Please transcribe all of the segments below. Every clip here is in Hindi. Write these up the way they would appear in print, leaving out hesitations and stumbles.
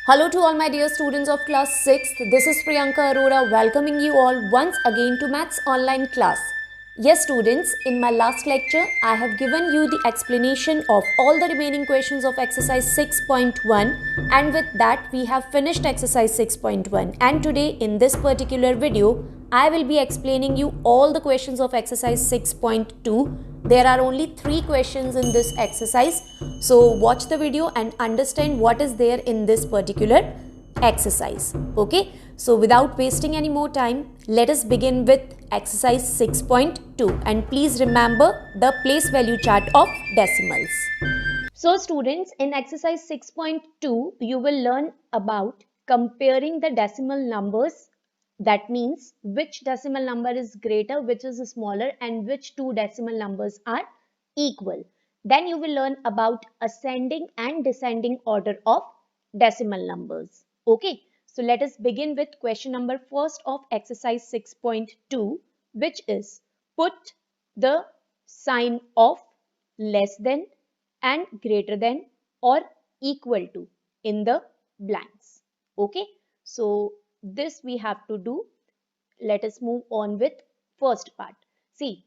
Hello to all my dear students of class 6th. This is Priyanka Arora welcoming you all once again to Maths online class. Yes students, in my last lecture I have given you the explanation of all the remaining questions of exercise 6.1 and with that we have finished exercise 6.1 and today in this particular video I will be explaining you all the questions of exercise 6.2. There are only 3 questions in this exercise. So watch the video and understand what is there in this particular exercise. Okay. So without wasting any more time, let us begin with exercise 6.2 and please remember the place value chart of decimals. So students, in exercise 6.2, you will learn about comparing the decimal numbers. That means which decimal number is greater, which is smaller, and which two decimal numbers are equal. Then you will learn about ascending and descending order of decimal numbers. Okay, so let us begin with question number first of exercise 6.2, which is put the sign of less than and greater than or equal to in the blanks. Okay, so this we have to do. Let us move on with first part. See,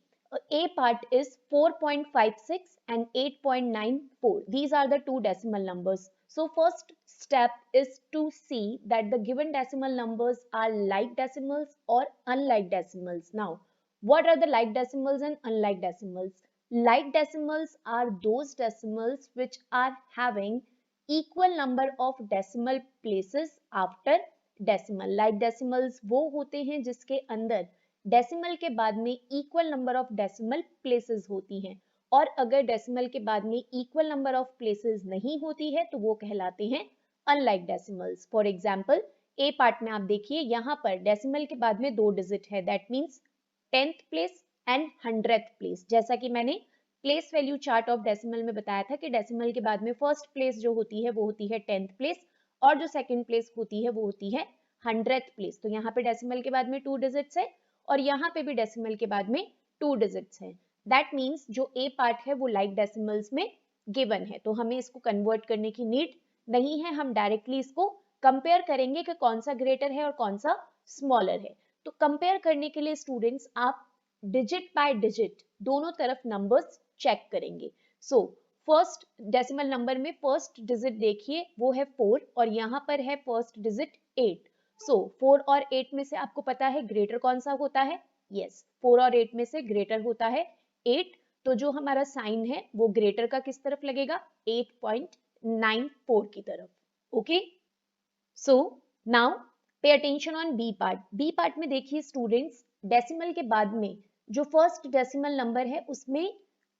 A part is 4.56 and 8.94. These are the two decimal numbers. So first step is to see that the given decimal numbers are like decimals or unlike decimals. Now, what are the like decimals and unlike decimals? Like decimals are those decimals which are having equal number of decimal places after decimal. Like decimals वो होते हैं जिसके अंदर डेसिमल के बाद में equal number of decimal places होती हैं और अगर डेसिमल के बाद में इक्वल नंबर ऑफ प्लेसेस नहीं होती है तो वो कहलाते हैं unlike decimals. For example A part में आप देखिए यहाँ पर डेसिमल के बाद में 2 डिजिट है, that means 10th place and 100th place. जैसा कि मैंने place value chart of decimal में बताया था कि डेसिमल के बाद में फर्स्ट प्लेस जो होती है वो होती है 10th प्लेस और जो सेकंड प्लेस होती है वो होती है 100th प्लेस. तो यहाँ पे डेसिमल के बाद में 2 डिजिट्स है और यहाँ पे भी डेसिमल के बाद में 2 डिजिट्स है. दैट मींस जो ए पार्ट है वो लाइक डेसिमल्स में गिवन है, तो हमें इसको कन्वर्ट करने की नीड नहीं है. हम डायरेक्टली इसको कंपेयर करेंगे कि कौन सा ग्रेटर है और कौन सा स्मॉलर है. तो कंपेयर करने के लिए स्टूडेंट्स आप डिजिट बाय डिजिट दोनों तरफ नंबर्स चेक करेंगे. सो फर्स्ट डेसिमल नंबर में फर्स्ट डिजिट देखिए वो है 4 और यहाँ पर है फर्स्ट डिजिट 8. सो 4 और 8 में से आपको पता है ग्रेटर कौन सा होता है? यस, 4 और 8 में से ग्रेटर होता है 8. तो जो हमारा साइन है वो ग्रेटर का किस तरफ लगेगा? 8.94 की तरफ. Okay, so now pay attention on B part. B part में देखिए स्टूडेंट्स, डेसिमल के बाद में जो फर्स्ट डेसिमल नंबर है उसमें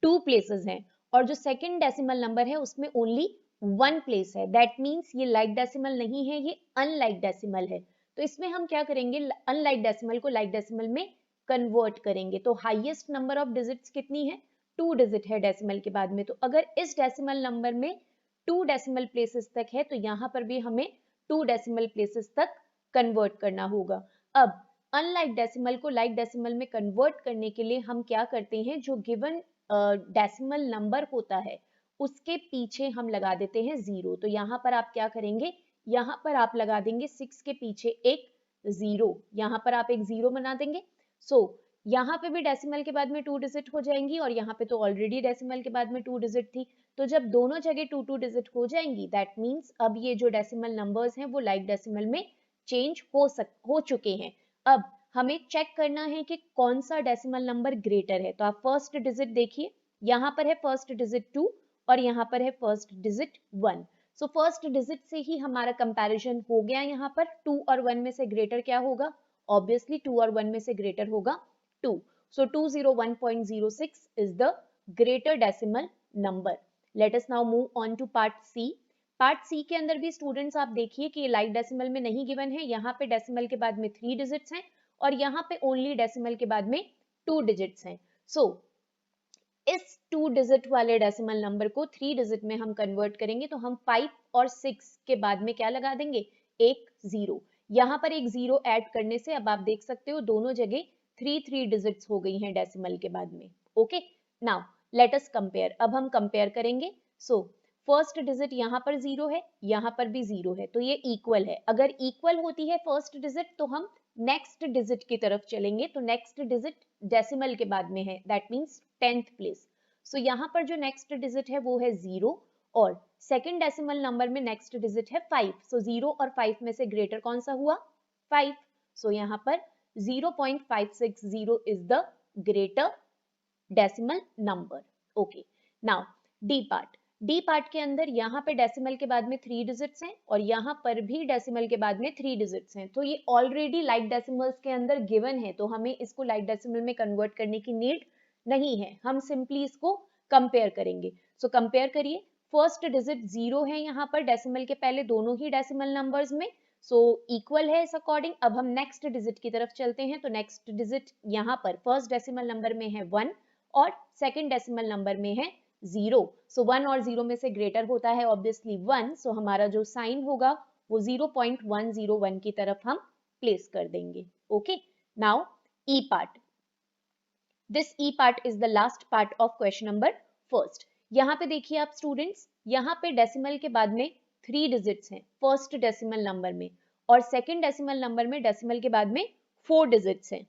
2 प्लेसेस हैं और जो सेकंड डेसिमल नंबर है उसमें ओनली 1 प्लेस है. दैट मींस ये लाइक डेसिमल नहीं है, ये अनलाइक डेसिमल है. तो इसमें हम क्या करेंगे? अनलाइक डेसिमल को लाइक डेसिमल में कन्वर्ट करेंगे. तो हाईएस्ट नंबर ऑफ डिजिट्स कितनी है? 2 डिजिट है डेसिमल के बाद में. तो अगर इस डेसिमल नंबर में 2 डेसिमल प्लेसेस तक है तो यहाँ पर भी हमें 2 डेसिमल प्लेसेस तक कन्वर्ट करना होगा. अब अनलाइक डेसिमल को लाइक डेसिमल में कन्वर्ट करने के लिए हम क्या करते हैं? जो गिवन डेसिमल नंबर होता है उसके पीछे हम लगा देते हैं 0. तो यहाँ पर आप क्या करेंगे? यहाँ पर आप लगा देंगे 6 के पीछे एक 0. यहाँ पर आप एक 0 बना देंगे. सो यहाँ पे भी डेसिमल के बाद में 2 डिजिट हो जाएंगी और यहाँ पे तो ऑलरेडी डेसिमल के बाद में 2 डिजिट थी. तो जब दोनों जगह 2 डिजिट हो जाएंगी दैट मींस अब ये जो डेसिमल नंबर्स हैं वो लाइक डेसिमल में चेंज हो चुके हैं. अब हमें चेक करना है कि कौन सा डेसिमल नंबर ग्रेटर है. तो आप फर्स्ट डिजिट देखिए, यहाँ पर है फर्स्ट डिजिट 2 और यहाँ पर है first digit 1. So first digit से ही हमारा कंपैरिजन हो गया. यहाँ पर 2 और 1 में से ग्रेटर क्या होगा? ऑब्वियसली 2 और 1 में से ग्रेटर होगा 2. So 201.06 is the greater decimal number. Let us now move on to part C. Part C के अंदर भी स्टूडेंट्स आप देखिए कि लाइक डेसिमल में नहीं गिवन है. यहाँ पे डेसिमल के बाद में 3 डिजिट्स हैं और यहाँ पे ओनली डेसिमल के बाद में 2 डिजिट्स हैं. सो इस 2 डिजिट वाले डेसिमल नंबर को 3 डिजिट में हम कन्वर्ट करेंगे तो हम 5 और 6 के बाद में क्या लगा देंगे? एक 0. यहाँ पर एक 0 ऐड करने से अब आप देख सकते हो दोनों जगह 3 डिजिट्स हो गई हैं डेसिमल के बाद में. Okay, now let us compare. अब हम कंपेयर करेंगे. सो फर्स्ट डिजिट यहाँ पर 0 है, यहाँ पर भी 0 है, तो ये इक्वल है। अगर इक्वल होती है फर्स्ट डिजिट तो हम नेक्स्ट डिजिट की तरफ चलेंगे, तो नेक्स्ट डिजिट डेसिमल के बाद में है, दैट मीन्स 10th प्लेस। सो यहाँ पर जो नेक्स्ट डिजिट है वो है 0 और सेकेंड डेसिमल नंबर में नेक्स्ट डिजिट है 5। सो 0 और 5 में से ग्रेटर कौन सा हुआ? 5। सो यहाँ पर 0.560 is the greater decimal number. Okay, now D part. D part के अंदर यहाँ पे डेसिमल के बाद में 3 डिजिट्स हैं और यहाँ पर भी डेसिमल के बाद में 3 डिजिट्स हैं, तो ये ऑलरेडी लाइक डेसिमल्स के अंदर गिवन है, तो हमें इसको लाइक डेसिमल में कन्वर्ट करने की नीड नहीं है, हम सिंपली इसको कंपेयर करेंगे। सो कंपेयर करिए, फर्स्ट डिजिट 0 है यहाँ पर डेसिमल के पहले दोनों ही डेसिमल नंबर्स में, सो इक्वल है इस अकॉर्डिंग। अब हम नेक्स्ट डिजिट की तरफ चलते हैं, तो नेक्स्ट डिजिट यहाँ पर फर्स्ट डेसिमल नंबर में है 1 और सेकेंड डेसिमल नंबर में है 0। सो 1 और 0 में से ग्रेटर होता है ऑब्वियसली 1, सो हमारा जो साइन होगा वो 0.101 की तरफ हम प्लेस कर देंगे। Okay, now E part. This E part is the last part of question number first. यहाँ पे देखिए आप स्टूडेंट्स, यहाँ पे डेसिमल के बाद में 3 डिजिट्स हैं फर्स्ट डेसिमल नंबर में और सेकेंड डेसिमल नंबर में डेसिमल के बाद में 4 डिजिट्स हैं।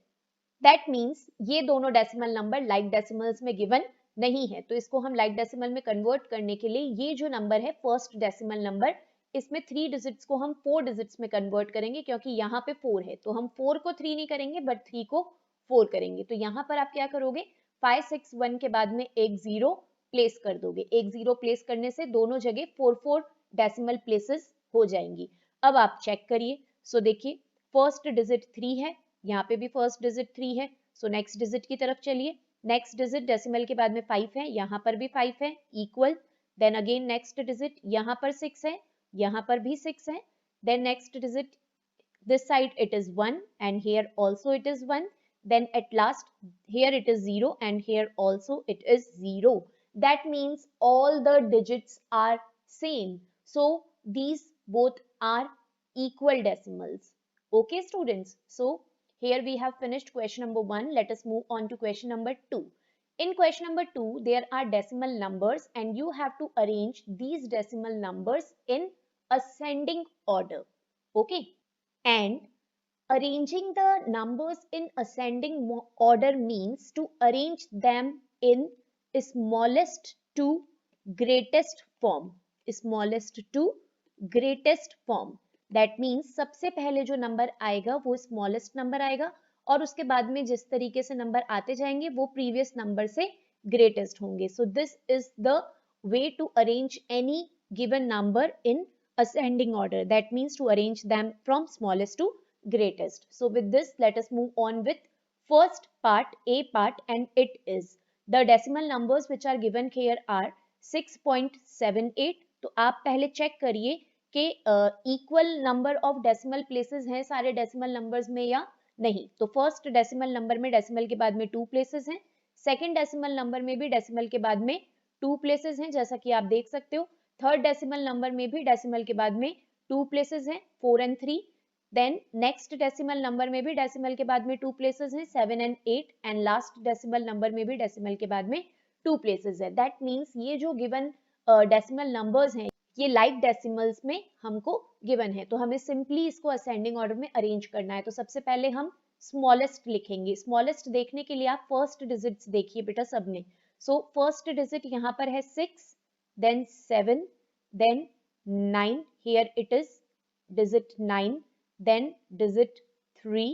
दैट मीन्स ये दोनों डेसिमल नंबर लाइक डेसिमल्स में गिवन नहीं है, तो इसको हम लाइक डेसिमल में कन्वर्ट करने के लिए ये जो नंबर है फर्स्ट डेसिमल नंबर, इसमें 3 डिजिट्स को हम 4 डिजिट्स में कन्वर्ट करेंगे, क्योंकि यहाँ पे 4 है तो हम 4 को 3 नहीं करेंगे बट 3 को 4 करेंगे। तो यहाँ पर आप क्या करोगे, 561 के बाद में एक 0 प्लेस कर दोगे। एक 0 प्लेस करने से दोनों जगह 4 डेसिमल प्लेसेस हो जाएंगी। अब आप चेक करिए, सो देखिए फर्स्ट डिजिट 3 है, यहाँ पे भी फर्स्ट डिजिट 3 है, सो नेक्स्ट डिजिट की तरफ चलिए। नेक्स्ट डिजिट डेसिमल के बाद में 5 है, यहाँ पर भी 5 है, equal. Then again next digit यहाँ पर 6 है, यहाँ पर भी 6 है। Then next digit this side it is 1 and here also it is 1. Then at last here it is 0 and here also it is 0. That means all the digits are same. So these both are equal decimals. Okay students, so here we have finished question number 1. Let us move on to question number 2. In question number 2 there are decimal numbers and you have to arrange these decimal numbers in ascending order. Okay, and arranging the numbers in ascending order means to arrange them in smallest to greatest form. Smallest to greatest form. That means सबसे पहले जो नंबर आएगा वो स्मॉलेस्ट नंबर आएगा और उसके बाद में जिस तरीके से नंबर आते जाएंगे वो प्रीवियस नंबर से ग्रेटेस्ट होंगे. So this is the way to arrange any given number in ascending order. That means to arrange them from smallest to greatest. So with this let us move on with first part, A part, and it is the decimal numbers which are given here are 6.78. तो आप पहले चेक करिए कि equal number of decimal places हैं सारे डेसिमल नंबर्स में या नहीं. तो फर्स्ट डेसिमल नंबर में डेसिमल के बाद में 2 प्लेसेस हैं, सेकंड डेसिमल नंबर में भी डेसिमल के बाद में 2 प्लेसेस हैं जैसा कि आप देख सकते हो. थर्ड डेसिमल नंबर में भी डेसिमल के बाद में 2 प्लेसेस हैं, 4 and 3. Then next decimal number में भी डेसिमल के बाद में 2 प्लेसेस हैं, 7 and 8. And last decimal number में भी डेसिमल के बाद में 2 प्लेसेस है. दैट मीन्स ये जो गिवन डेसिमल नंबर्स हैं ये लाइक डेसिमल्स में हमको गिवन है, तो हमें सिंपली इसको असेंडिंग ऑर्डर में अरेंज करना है. तो सबसे पहले हम स्मॉलेस्ट लिखेंगे. स्मॉलेस्ट देखने के लिए आप फर्स्ट डिजिट्स देखिए बेटा सब में. सो फर्स्ट डिजिट यहाँ पर है 6, then 7, then 9, here it is digit 9, then digit 3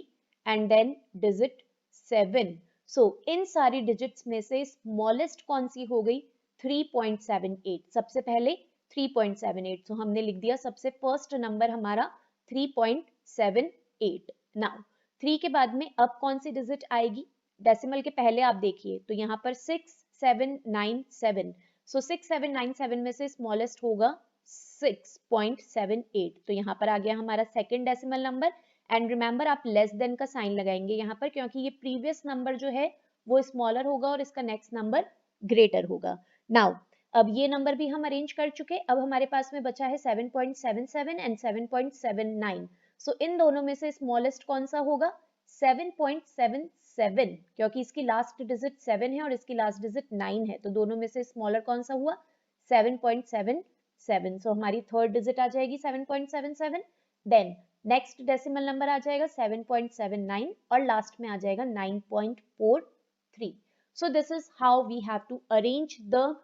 and then digit 7. So इन सारी डिजिट्स में से स्मॉलेस्ट कौन सी हो गई? 3.78. सबसे पहले 3.78. So हमने लिख दिया सबसे फर्स्ट नंबर हमारा 3.78. नाउ 3 के बाद में अब कौन सी डिजिट आएगी? डेसिमल के पहले आप देखिए तो यहाँ पर 6797. सो 6797 में से स्मॉलेस्ट होगा 6.78. तो यहाँ पर आ गया हमारा second decimal number. And remember आप लेस देन का साइन लगाएंगे यहाँ पर क्योंकि ये प्रीवियस नंबर जो है वो स्मॉलर होगा और इसका नेक्स्ट नंबर ग्रेटर होगा. नाउ अब ये नंबर भी हम अरेंज कर चुके. अब हमारे पास में बचा है 7.77 एंड 7.79. सो इन दोनों में से स्मॉलेस्ट कौन सा होगा? 7.77 क्योंकि इसकी लास्ट डिजिट 7 है और इसकी लास्ट डिजिट 9 है, तो दोनों में से स्मॉलर कौन सा हुआ? 7.77. 7, सो हमारी थर्ड डिजिट आ जाएगी 7.77. देन नेक्स्ट डेसिमल नंबर आ जाएगा 7.79 और लास्ट में आ जाएगा 9.43. So this is how we have to arrange the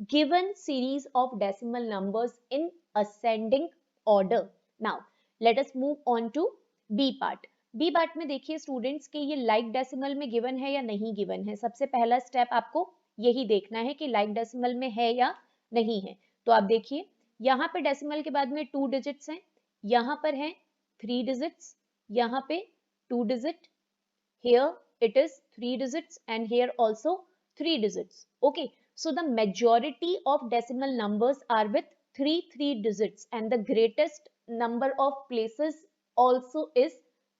given series of decimal numbers in ascending order. Now let us move on to B part. B part में देखिए स्टूडेंट्स के ये लाइक डेसिमल में गिवन है या नहीं गिवन है. सबसे पहला स्टेप आपको यही देखना है कि लाइक डेसिमल में है या नहीं है. तो आप देखिए यहाँ पे डेसिमल के बाद में 2 डिजिट्स हैं, यहाँ पर है 3 डिजिट्स, यहाँ पे 2 digit, here it is 3 digits and here also 3 digits. Okay, so the majority of decimal numbers are with 3 digits and the greatest number of places also is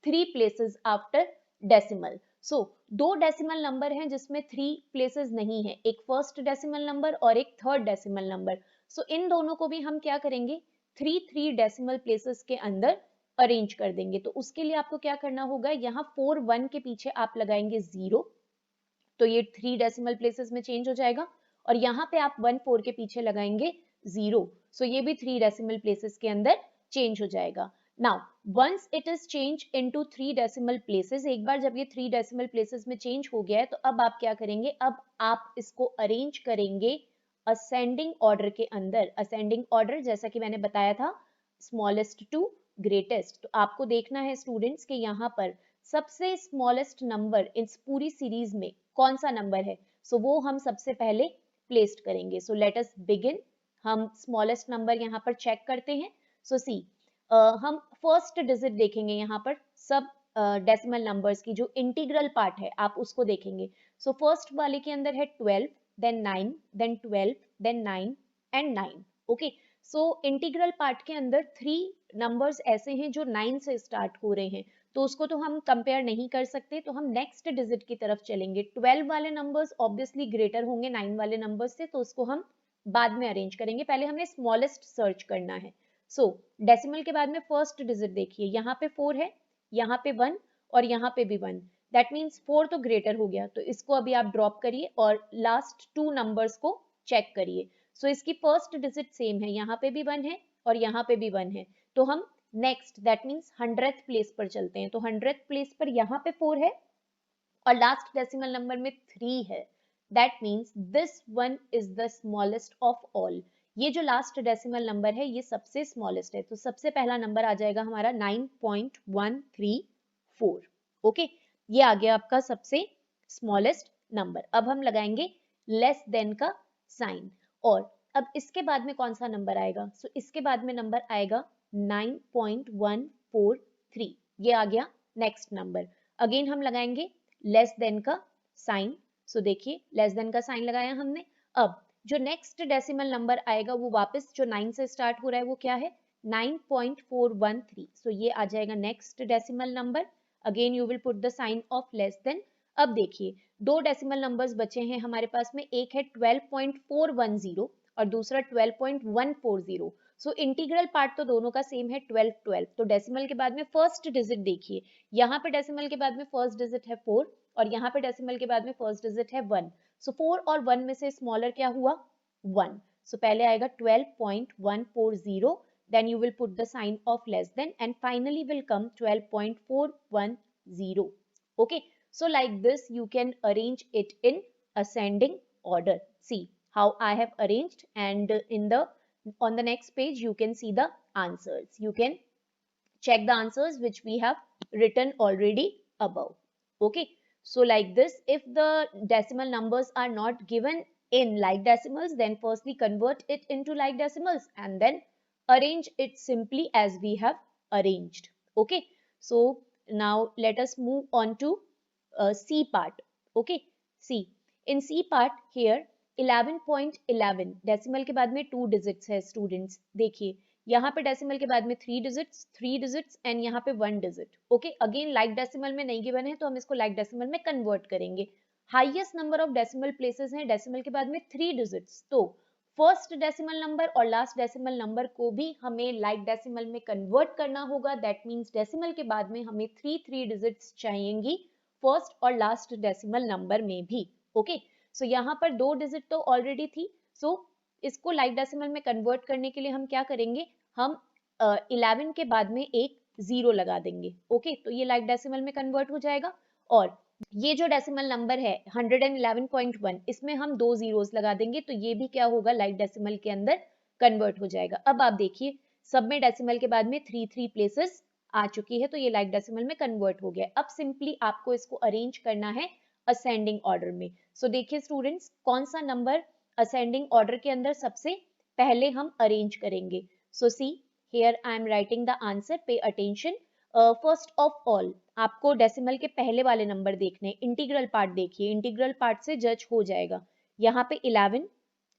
3 places after decimal. So दो डेसिमल नंबर हैं जिसमें 3 प्लेसेस नहीं है, एक फर्स्ट डेसिमल नंबर और एक थर्ड डेसिमल नंबर. सो इन दोनों को भी हम क्या करेंगे, 3 डेसिमल प्लेसेस के अंदर अरेंज कर देंगे. तो उसके लिए आपको क्या करना होगा, यहाँ 4 1 के पीछे आप लगाएंगे 0, तो ये 3 डेसिमल प्लेसेस में चेंज हो जाएगा. और यहाँ पे आप 1 4 के पीछे लगाएंगे 0, सो ये भी 3 डेसिमल प्लेसेस के अंदर चेंज हो जाएगा. Now once it is change into 3 decimal places, एक बार जब ये 3 डेसिमल प्लेसेस में चेंज हो गया है तो अब आप क्या करेंगे, अब आप इसको अरेंज करेंगे असेंडिंग ऑर्डर के अंदर. असेंडिंग ऑर्डर जैसा कि मैंने बताया था, स्मॉलेस्ट टू ग्रेटेस्ट. तो आपको देखना है स्टूडेंट्स के यहाँ पर सबसे स्मॉलेस्ट नंबर इस पूरी सीरीज में कौन सा नंबर है. सो वो हम सबसे पहले प्लेस्ड करेंगे. So let us begin. हम स्मॉलेस्ट नंबर यहाँ पर चेक करते हैं. सो सी हम फर्स्ट डिजिट देखेंगे यहाँ पर सब डेसिमल नंबर्स की, जो इंटीग्रल पार्ट है आप उसको देखेंगे. सो फर्स्ट वाले के अंदर है 12, then 9, then 12, then 9 and 9. Okay, so integral part के अंदर 3 नंबर्स ऐसे हैं जो 9 से स्टार्ट हो रहे हैं, तो उसको तो हम कंपेयर नहीं कर सकते. तो हम नेक्स्ट डिजिट की तरफ चलेंगे. 12 वाले नंबर्स ऑब्वियसली ग्रेटर होंगे 9 वाले नंबर्स से, तो उसको हम बाद में अरेंज करेंगे. पहले हमें स्मॉलेस्ट सर्च करना है. सो डेसिमल के बाद में फर्स्ट डिजिट देखिए, यहाँ पे 4 है, यहाँ पे 1 और यहाँ पे भी 1. दैट मीन्स 4 तो ग्रेटर हो गया, तो इसको अभी आप ड्रॉप करिए और लास्ट 2 नंबर्स को चेक करिए. सो इसकी फर्स्ट डिजिट सेम है, यहाँ पे भी 1 है और यहाँ पे भी 1 है. तो हम next that means 100th place पर चलते हैं. तो 100th प्लेस पर यहाँ पे 4 है और लास्ट डेसिमल नंबर में 3 है. That means this one is the smallest of all. ये जो लास्ट डेसिमल नंबर है ये सबसे स्मॉलेस्ट है. तो सबसे पहला नंबर आ जाएगा हमारा 9.134. ओके, ये आ गया आपका सबसे स्मॉलेस्ट नंबर. अब हम लगाएंगे लेस देन का साइन. और अब इसके बाद में कौन सा नंबर आएगा, सो इसके बाद में नंबर आएगा 9.143. ये आ गया नेक्स्ट नंबर. अगेन हम लगाएंगे लेस देन का साइन. सो देखिए लेस देन का साइन लगाया हमने. अब जो नेक्स्ट डेसिमल नंबर आएगा वो वापस जो 9 से स्टार्ट हो रहा है वो क्या है, 9.413. सो ये आ जाएगा next decimal number. Again you will put the sign of less than. अब देखिए दो डेसिमल नंबर्स बचे हैं हमारे पास में, एक है 12.410 और दूसरा 12.140. सो इंटीग्रल पार्ट तो दोनों का सेम है 12 12. तो डेसिमल के बाद में फर्स्ट डिजिट देखिए, यहाँ पे डेसिमल के बाद में फर्स्ट डिजिट है 4 और यहाँ पे डेसिमल के बाद में फर्स्ट डिजिट है 1. सो 4 और 1 में से स्मॉलर क्या हुआ, 1. सो पहले आएगा 12.140, then you will put the sign of less than and finally will come 12.410. Okay, so like this you can arrange it in ascending order. See how I have arranged, and on the next page you can see the answers. You can check the answers which we have written already above. Okay, so like this, if the decimal numbers are not given in like decimals, then firstly convert it into like decimals and then arrange it simply as we have arranged. Okay, so now let us move on to C part. Okay, see in C part here 11.11 decimal के बाद में 2 डिजिट्स है स्टूडेंट्स. देखिए यहाँ पे डेसिमल के बाद में 3 डिजिट्स एंड यहाँ पे 1 digit. Okay, again like decimal में नहीं गिवन है तो हम इसको लाइक डेसिमल में कन्वर्ट करेंगे. Highest number of decimal places हैं डेसिमल के बाद में 3 डिजिट्स, तो फर्स्ट डेसिमल नंबर और लास्ट डेसिमल नंबर को भी हमें लाइक डेसिमल में कन्वर्ट करना होगा. दैट मीन्स डेसिमल के बाद में हमें 3 डिजिट्स चाहिएंगी फर्स्ट और लास्ट डेसिमल नंबर में भी. ओके, सो यहाँ पर 2 डिजिट तो ऑलरेडी थी, सो इसको लाइक डेसिमल में कन्वर्ट करने के लिए हम क्या करेंगे, हम 11 के बाद में एक 0 लगा देंगे। ओके, तो ये लाइक डेसिमल में कन्वर्ट हो जाएगा। और ये जो डेसिमल नंबर है 111.1, इसमें हम 2 जीरोस लगा देंगे, तो ये भी क्या होगा, लाइक डेसिमल के अंदर कन्वर्ट हो जाएगा। अब आप देखिए सब में डेसिमल के बाद में 3 प्लेसेस आ चुकी है, तो ये लाइक डेसिमल में कन्वर्ट हो गया। अब सिंपली आपको इसको अरेंज करना है असेंडिंग ऑर्डर में। सो देखिए स्टूडेंट्स, कौन सा नंबर असेंडिंग ऑर्डर के अंदर सबसे पहले हम अरेंज करेंगे। So see here I am writing the answer, pay attention. First of all आपको डेसिमल के पहले वाले नंबर देखने, इंटीग्रल पार्ट देखिए, इंटीग्रल पार्ट से जज हो जाएगा। यहाँ पे 11,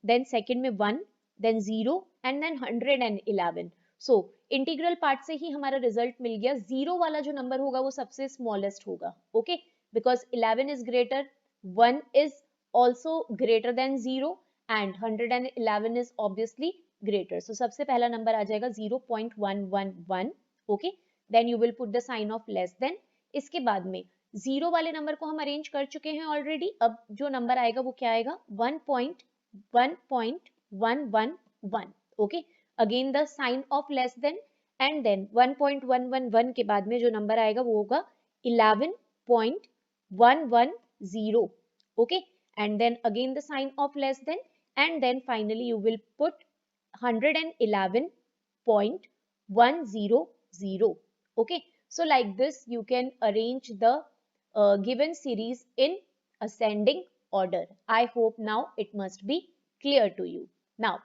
देन सेकंड में 1, then 0 and then 111। So integral part से ही हमारा रिजल्ट मिल गया। 0 वाला जो नंबर होगा वो सबसे स्मॉलेस्ट होगा। Okay, because 11 is greater, 1 is also greater than 0 and 111 is obviously greater. So सबसे पहला नंबर आ जाएगा 0.111। Okay, then you will put the sign of less than. इसके बाद में 0 वाले नंबर को हम अरेंज कर चुके हैं ऑलरेडी। अब जो नंबर आएगा वो क्या आएगा, 1.111। Okay, again the sign of less than and then 1.111 के बाद में जो नंबर आएगा वो होगा 11.110। Okay, and then again the sign of less than, and then finally you will put 111.100. Okay, so like this you can arrange the given series in ascending order. I hope now it must be clear to you. Now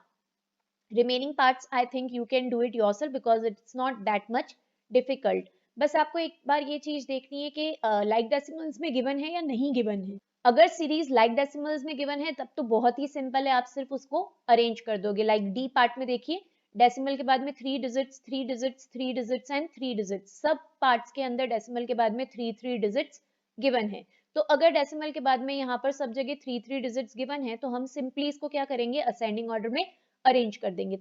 remaining parts I think you can do it yourself because it's not that much difficult. बस आपको एक बार ये चीज देखनी है कि लाइक डेसिमल्स में गिवन है या नहीं गिवन है। अगर सीरीज लाइक डेसिमल्स में गिवन है तब तो बहुत ही सिंपल है, आप सिर्फ उसको अरेंज कर दोगे। लाइक डी पार्ट में देखिए, डेसिमल के बाद में 3 digits 3 digits 3 digits and 3 digits, सब पार्ट्स के अंदर डेसिमल के बाद में 3 डिजिट्स गिवन है। तो अगर डेसिमल के बाद में यहाँ पर सब जगह 3 डिजिट्स गिवन है तो हम सिंपली इसको क्या करेंगे, असेंडिंग ऑर्डर में अरेंज कर देंगे।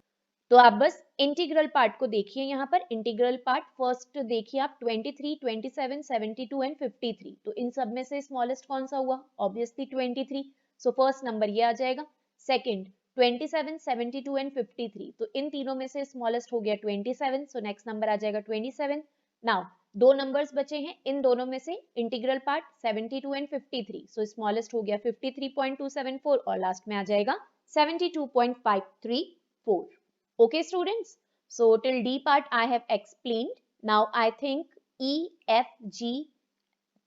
तो आप बस इंटीग्रल पार्ट को देखिए, यहाँ पर इंटीग्रल पार्ट फर्स्ट देखिए आप 23, 27, 72 एंड 53। तो इन सब में से स्मॉलेस्ट कौन सा हुआ, ऑब्वियसली 23। सो फर्स्ट नंबर ये आ जाएगा। सेकंड 27, 72 एंड 53, तो इन तीनों में से स्मॉलेस्ट हो गया 27। सो नेक्स्ट नंबर आ जाएगा 27। नाउ दो नंबर्स बचे हैं, इन दोनों में से integral part 72 and 53, so smallest हो गया 53.274 और लास्ट में आ जाएगा 72.534। Okay students, so till D part I have explained. Now I think E, F, G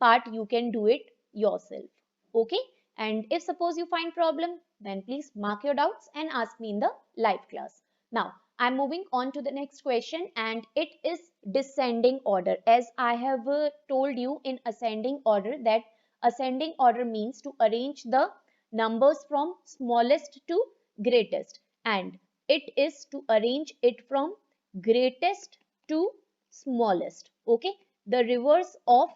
part you can do it yourself. Okay, and if suppose you find problem then please mark your doubts and ask me in the live class. Now I am moving on to the next question and it is descending order. As I have told you in ascending order that ascending order means to arrange the numbers from smallest to greatest, and it is to arrange it from greatest to smallest. Okay, the reverse of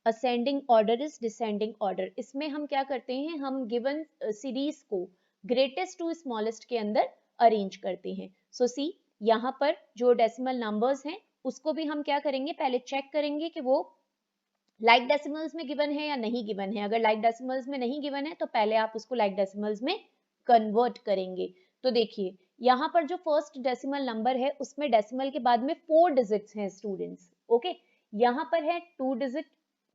ascending order is descending order. इसमें हम क्या करते हैं, हम given series को greatest to smallest के अंदर arrange करते हैं। So see, यहाँ पर जो decimal numbers हैं उसको भी हम क्या करेंगे, पहले check करेंगे कि वो like decimals में given है या नहीं given है। अगर like decimals में नहीं given है तो पहले आप उसको like decimals में convert करेंगे। तो देखिए यहाँ पर जो फर्स्ट डेसिमल नंबर है उसमें डेसिमल के बाद में 4 डिजिट्स हैं स्टूडेंट्स। ओके, यहाँ पर है 2 डिजिट,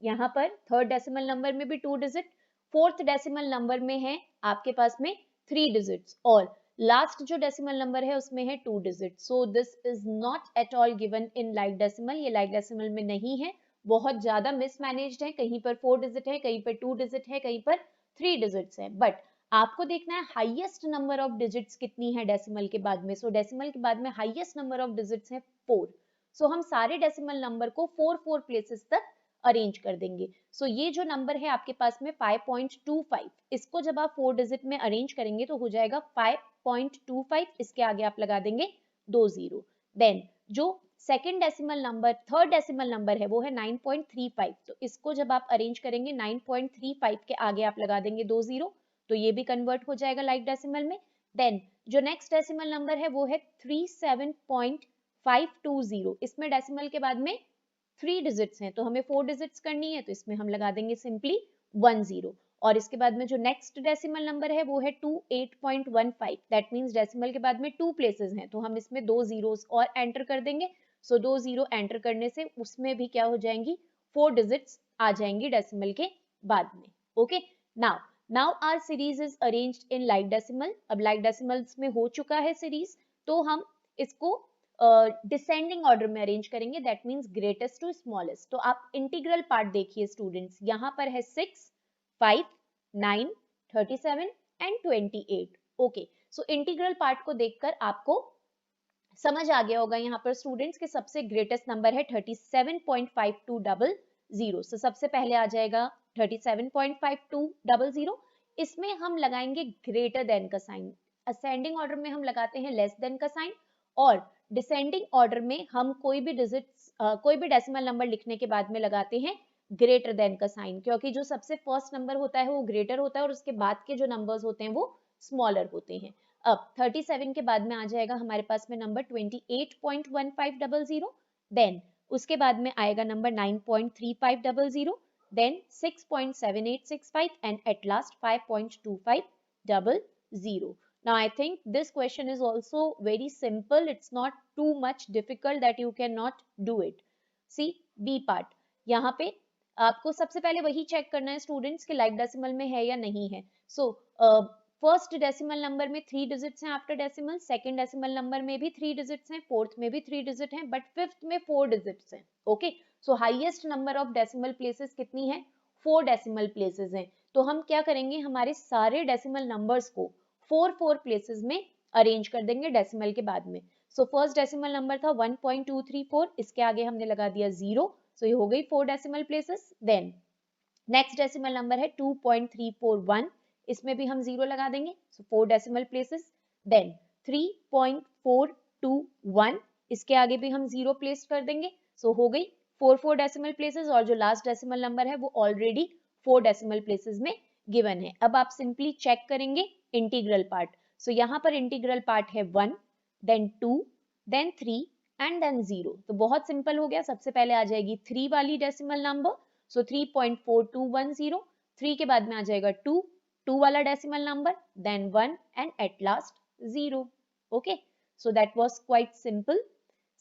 यहाँ पर थर्ड डेसिमल नंबर में भी 2 डिजिट, फोर्थ डेसिमल नंबर में है आपके पास में 3 डिजिट्स और लास्ट जो डेसिमल नंबर है उसमें है 2 digit. So this is not at all given in like decimal, ये लाइक डेसिमल में नहीं है, बहुत ज्यादा मिसमैनेज्ड है। कहीं पर 4 डिजिट है, कहीं पर 2 डिजिट है, कहीं पर 3 डिजिट्स है। बट आपको देखना है हाईएस्ट नंबर ऑफ डिजिट्स कितनी है डेसिमल के बाद में। सो डेसिमल के बाद में हाईएस्ट नंबर ऑफ डिजिट्स है 4। सो हम सारे डेसिमल नंबर को 4 प्लेसेस तक अरेंज कर देंगे। सो ये जो नंबर है आपके पास में 5.25, इसको जब आप 4 डिजिट में अरेंज करेंगे तो हो जाएगा 5.25, इसके आगे आप लगा देंगे 2 0। देन जो second decimal number, third decimal number है वो है 9.35, तो इसको जब आप अरेंज करेंगे 9.35 के आगे आप लगा देंगे 2 0, तो ये भी कन्वर्ट हो जाएगा लाइक डेसिमल में। देन जो नेक्स्ट डेसिमल नंबर है वो है 37.520, इसमें डेसिमल के बाद में 3 डिजिट्स हैं तो हमें 4 डिजिट्स करनी है, तो इसमें हम लगा देंगे सिंपली 1 0। और इसके बाद में जो नेक्स्ट डेसिमल नंबर है वो है 28.15, दैट मीन्स डेसिमल के बाद में 2 प्लेसेस हैं, तो हम इसमें 2 जीरोस और एंटर कर देंगे। सो 2 जीरो एंटर करने से उसमें भी क्या हो जाएंगी, 4 डिजिट्स आ जाएंगी डेसिमल के बाद में। Okay, now our series is arranged in like decimal. अब लाइक डेसिमल्स में हो चुका है सीरीज, तो हम इसको डिसेंडिंग ऑर्डर में अरेंज करेंगे, that means greatest to smallest. तो आप इंटीग्रल पार्ट देखिए स्टूडेंट्स, यहाँ पर है 6, 5, 9, 37 and 28। Okay, so integral part को देखकर आपको समझ आ गया होगा यहाँ पर स्टूडेंट्स के सबसे ग्रेटेस्ट नंबर है 37.5200। सो सबसे पहले आ जाएगा 37.5200। इसमें हम लगाएंगे ग्रेटर देन का साइन। असेंडिंग ऑर्डर में हम लगाते हैं लेस देन का साइन, और डिसेंडिंग ऑर्डर में हम कोई भी डेसिमल नंबर लिखने के बाद में लगाते हैं ग्रेटर देन का साइन, क्योंकि जो सबसे फर्स्ट नंबर होता है वो ग्रेटर होता है और उसके बाद के जो नंबर्स होते हैं वो स्मॉलर होते हैं। अब 37 के बाद में आ जाएगा हमारे पास में नंबर 28.1500, देन उसके बाद में आएगा number 9.3500, then 6.7865 and at last 5.2500। Now I think this question is also very simple. It's not too much difficult that you cannot do it. See B part, यहाँ पे आपको सबसे पहले वही चेक करना है स्टूडेंट्स कि लाइक डेसिमल में है या नहीं है। सो फर्स्ट डेसिमल नंबर में 3 डिजिट्स हैं after decimal, second decimal number में भी 3 डिजिट्स हैं, फोर्थ में भी 3 डिजिट हैं, बट फिफ्थ में 4 डिजिट्स हैं। Okay, so highest number of decimal places कितनी है, 4 डेसिमल प्लेसेस हैं। तो हम क्या करेंगे, हमारे सारे डेसिमल नंबर्स को 4 प्लेसेस में अरेंज कर देंगे डेसिमल के बाद में। सो फर्स्ट डेसिमल नंबर था 1.234, इसके आगे हमने लगा दिया 0, सो ये हो गई 4 decimal places. Then next decimal number है 2.341, इसमें भी हम 0 लगा देंगे, सो 4 डेसिमल प्लेसेस। देन 3.421, इसके आगे भी हम 0 प्लेस कर देंगे, सो हो गई 4 डेसिमल प्लेसेस, और जो लास्ट डेसिमल नंबर है वो ऑलरेडी 4 डेसिमल प्लेसेस में गिवन है। अब आप सिंपली चेक करेंगे इंटीग्रल पार्ट। सो यहाँ पर इंटीग्रल पार्ट है 1, देन 2, देन 3 एंड देन 0। तो बहुत सिंपल हो गया, सबसे पहले आ जाएगी 3 वाली डेसिमल नंबर, सो 3.4210, 3 के बाद में आ जाएगा 2 वाला decimal number, then 1 and at last 0। Okay, so that was quite simple.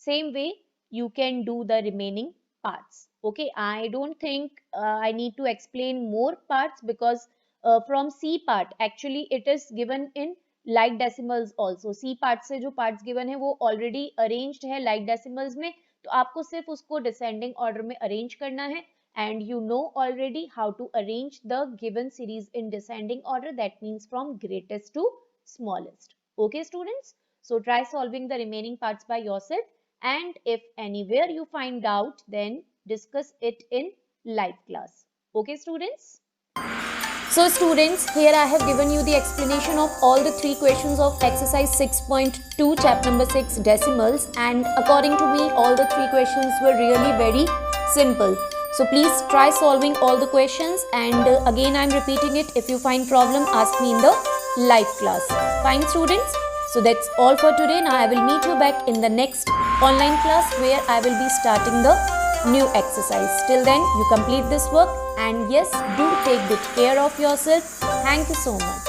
Same way you can do the remaining parts. Okay, I don't think I need to explain more parts because from C part actually it is given in like decimals also. C part से जो parts given है वो already arranged है like decimals में, तो आपको सिर्फ उसको descending order में arrange करना है, and you know already how to arrange the given series in descending order, that means from greatest to smallest. Okay students, so try solving the remaining parts by yourself, and if anywhere you find doubt then discuss it in live class. Okay students? So students, here I have given you the explanation of all the 3 questions of exercise 6.2 chapter number 6 decimals, and according to me all the 3 questions were really very simple. So please try solving all the questions, and again I am repeating it, if you find problem ask me in the live class. Fine students? So that's all for today. Now I will meet you back in the next online class where I will be starting the new exercise. Till then you complete this work, and yes, do take good care of yourself. Thank you so much.